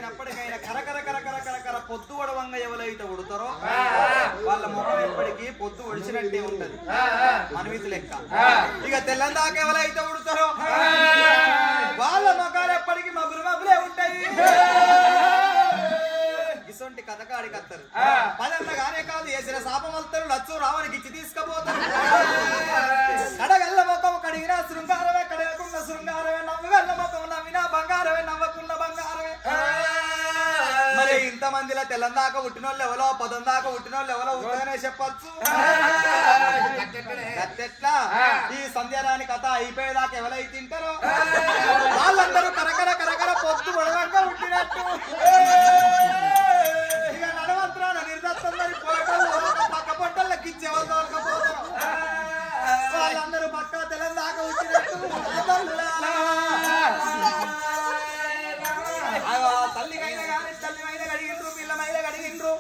ఎప్పటికైనా కరకర కరకర కరకర పొద్దు ఒడవంగా ఎవరైతే ఉడతారో వాళ్ళ ముఖం ఎప్పటికీ పొద్దు ఒడిచినట్టే ఉంటది మనవితి లెక్క. ఇక తెల్లందాక ఎవరైతే ఉడతారో వాళ్ళ ముఖాలు ఎప్పటికీ మగులు మగులే ఉంటాయి. ఇసొంటి కథకాడికి వస్తారు పదంతగానే కాదు వేసిన శాపం వస్తారు లచ్చు రావనికి ఇచ్చి తీసుకుపోతారు. కడగల్ల ముఖం కడిగిన శృంగారమే కడగకున్న శృంగారమే నవ్వుగల్ల ముఖం నవ్వినా బంగారమే నవ్వకున్న బంగారమే. మరి ఇంతమందిలో తెల్లందాక పుట్టినోళ్ళు ఎవరో పదం దాకా పుట్టినోళ్ళు ఎవరో ఉంటుందనే చెప్పచ్చు. అట్టెట్లా ఈ సంధ్యారాని కథ అయిపోయేదాకా ఎవరైతే తింటారో వాళ్ళందరూ కరకర కరకర పొద్దు పొడవంగా పుట్టినట్టు ఇక నడవంతరాన నిర్దత్తందరి పోటలు పక్క పొట్టలకి ఇచ్చేవాళ్ళు దొరకపోతారు. వాళ్ళందరూ పక్క తెలంగాణ వచ్చినట్టు తల్లికైనా కానీ తల్లిమైనా కడిగిండ్రు పిల్లమైనా కడిగిండ్రు.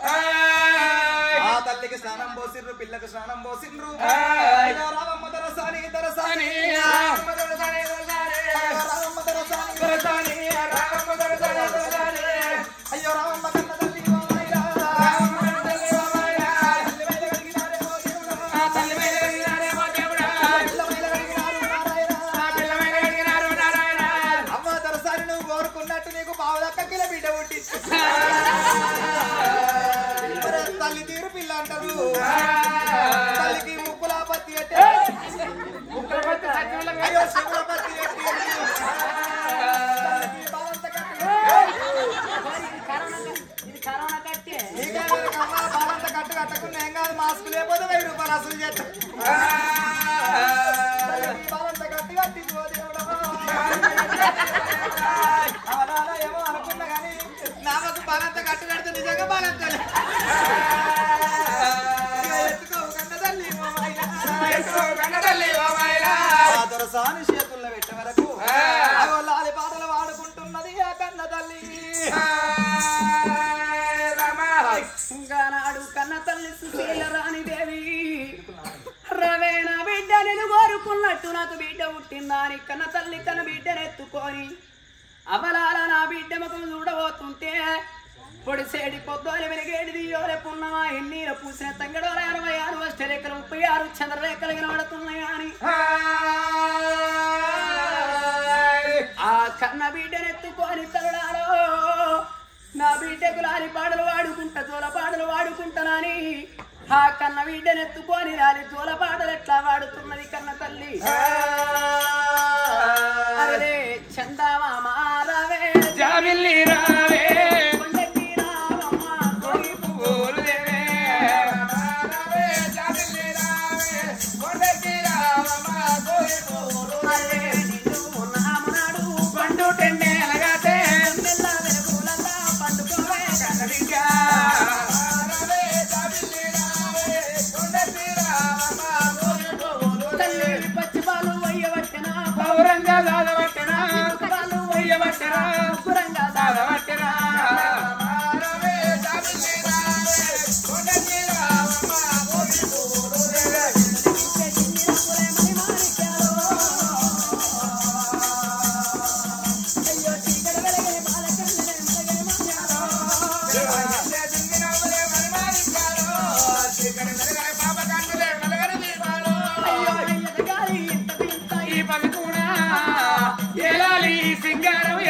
ఆ తల్లికి స్నానం పోసిండ్రు పిల్లకు స్నానం పోసిండ్రు. రామమ్మ దరసాని దరసాని రామమ్మ దరసాని దరసాని అయ్యో రామమ్మ కన్న తల్లి తల్లి తీరు పిల్ల అంటారు. తల్లికి ముక్కుల పత్తి కట్టి అయ్యో శివుల పత్తి కట్టి బాలంత కట్టు కట్టకుండా ఏం కాదు మాస్క్ లేకపోతే 1000 రూపాయలు అసలు చేస్తాం. బాలంత కట్టు కట్టి ఏమో అనుకున్నా కానీ నాకు బాలంత కట్టు కడితే నిజంగా బాలంత దొరసాని చేతుల్లో పెట్టే వరకు లాలి పాటలు వాడుకుంటున్నది ఆ కన్న తల్లి. నాడు కన్న తల్లి సుశీల రాణి దేవి రవేణ బిడ్డ నేను కోరుకున్నట్టు నాకు బిడ్డ పుట్టిందా అని కన్న తల్లి కన్న బిడ్డనెత్తుకొని అవలాల నా బిడ్డ ముఖం చూడబోతుంటే పొడిసేడి పొద్దులు వెలిగేడి దియోలే పున్నమా ఎన్నీర పూసిన తంగడోల 66 అష్టరేఖలు 36 చంద్రరేఖలు కనబడుతున్నాయి అని ఆ కన్న బిడ్డనెత్తుకొని తరుడాలో నా బిడ్డకు లాలి పాటలు వాడుకుంటా జోల పాటలు వాడుకుంటానని ఆ కన్న బిడ్డనెత్తుకొని రాలి జోల పాటలు ఎట్లా వాడుతున్నది కన్న తల్లి. అరే చందమామ రావే జాబిల్లి రావే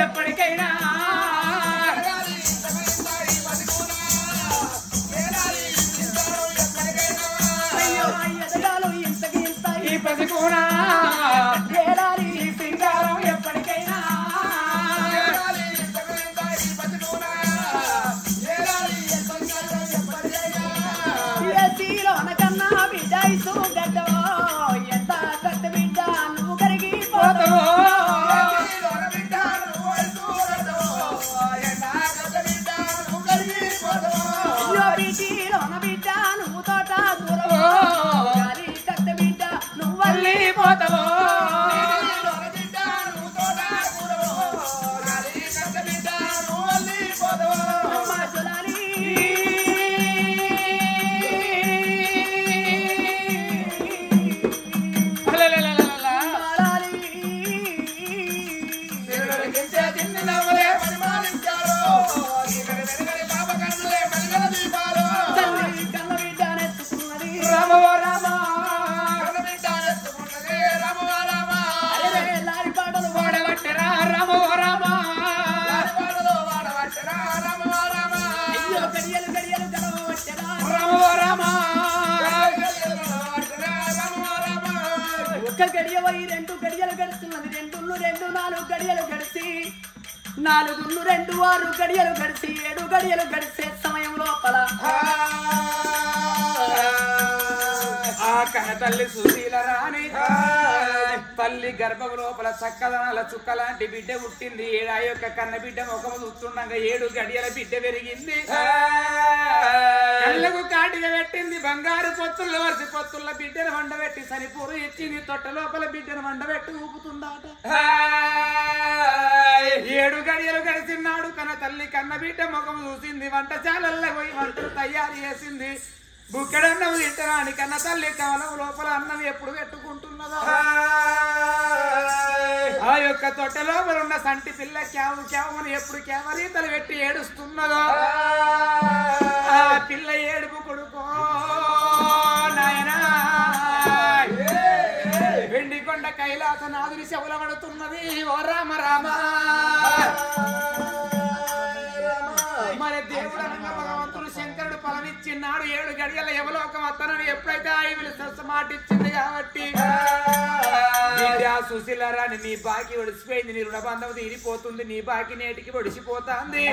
ఎప్పటికైనా ఈ పసికూనా ఏడాలి సింగారం ఎప్పటికైనా కన్నా బిడ్డ ఇసు గడ్డో ఎంత కట్ట బిడ్డ నువ్వు కరిగిపోతావో పోతావో 4 గడియలు గడిచి 4 2 6 గడియలు గడిచి 7 గడియలు గడిచే సమయం లోపల ఆ కన్న తల్లి సుశీల రాణి తల్లి గర్భం లోపల చక్కదనాల చుక్క లాంటి బిడ్డ పుట్టింది. ఆ యొక్క కన్న బిడ్డ ముఖము చూస్తుండగా 7 గడియల బిడ్డ పెరిగింది. కళ్ళకు కాటిగా పెట్టింది. బంగారు పొత్తుల్లో వరిసి పొత్తుల్లో బిడ్డను వండబెట్టి సరిపూరు ఇచ్చింది. తొట్ట లోపల బిడ్డను వండబెట్టి ఊపుతుందాట. 7 గడియలు గడిచినాడు. కన్న తల్లి కన్న బిడ్డ ముఖము చూసింది. వంటశాలల్లో పోయి వంటలు తయారు చేసింది. బుక్కడన్నం తింటరాని కన్న తల్లి కవలం లోపల అన్నం ఎప్పుడు పెట్టుకుంటున్నదో ఆ యొక్క తొట్ట లోపల ఉన్న సంటి పిల్ల క్యావు క్యావుని ఎప్పుడు కేవరీతలు పెట్టి ఏడుస్తున్నదో ఆ పిల్ల ఏడుపు కొడుకో నాయనా వెండికొండ కైలాసనాథుని శవులబడుతున్నది. ఓ రామ రామ మరి దేవుడు అనగా భగవంతుడు శంకరుడు ఫలమిచ్చిన్నాడు. 7 గడియల యవలోకం అతనని ఎప్పుడైతే ఆయన మాట ఇచ్చింది కాబట్టి సుశీల రాణి నీ బాకి ఒడిసిపోయింది. నీ రుణబంధం తీరిపోతుంది. నీ బాకి నేటికి ఒడిసిపోతాంది.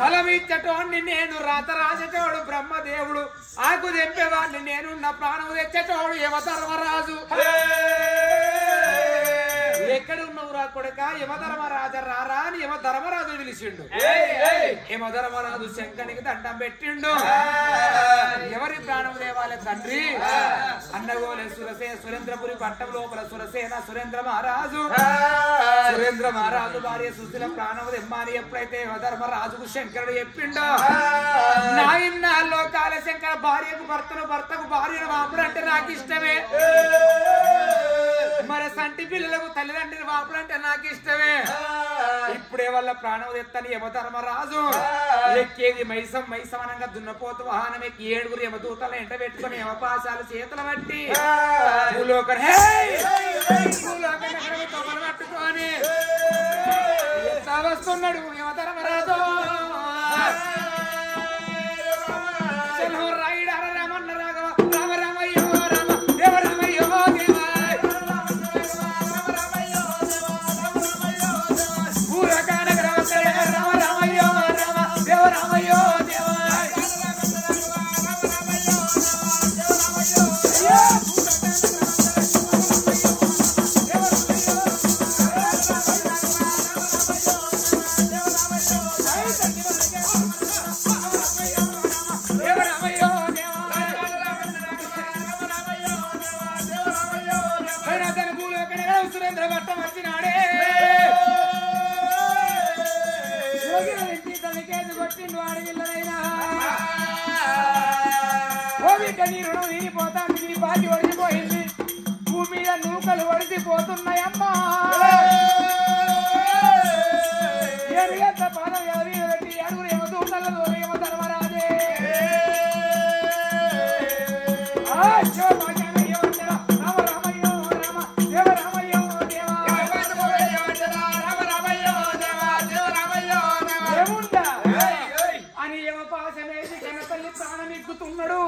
ఫలమిచ్చటోడిని నేను, రాత రాజటోడు బ్రహ్మదేవుడు, ఆకు తెంపేవాడిని నేను, నా ప్రాణం తెచ్చటోడు యమధర్మరాజు. ఎక్కడున్నావు రా కొడుక? యమధర్మరాజ రారా అని యమధర్మరాజు పిలిచిండు. యమధర్మరాజు శంకనికి దండం పెట్టిండు. ఎవరి ప్రాణం దేవాలే తండ్రి? అన్నగోలే సురేంద్రపురి పట్టం లోపల సురసేన సురేంద్ర మహారాజు భార్య సుశీల ప్రాణం దెమ్మని ఎప్పుడైతే యమధర్మరాజుకు శంకరుడు చెప్పిండో నా ఇన్నాళ్ళలో కాలశంకర భార్యకు భర్తకు భార్యను వాపుడు అంటే నాకు ఇష్టమే. మరి సంటి పిల్లలకు తల్లిదండ్రులు వాపుడు అంటే నాకు ఇష్టమే. ఇప్పుడే వాళ్ళ ప్రాణం తెత్తని యమధర్మరాజు ఎక్కేది మైసం మైసమనంగా దున్నపోతు వాహనం ఎక్కి 7 యమదూతలను ఎంట పెట్టుకుని యమపాశాలు చేతుల బట్టి పట్టుకొని వస్తున్నాడు యమధర్మరాజు. రాయుడు అర రామన్న రాఘవ రామ రామయ్యో రామ దేవ రామయ్యో దేవ రామ రామయ్యో రామ దేవ రామయ్యో దేవ సురేంద్ర భట్ట వచ్చినాడే కొట్టిండు అడవిల్లైనా ఓ బిడ్డ నీ రుణం తీరిపోతాను. నీ బాకి ఒడిసిపోయింది. భూమి మీద నూకలు ఒడిసిపోతున్నాయమ్మా. ఎరుగంత పాదం ఎవరి పెట్టి 7 యమదూతలలో యమధర్మరాజే అని యమపాశమేసి కన్న తల్లి ప్రాణం ఎక్కుతున్నాడు.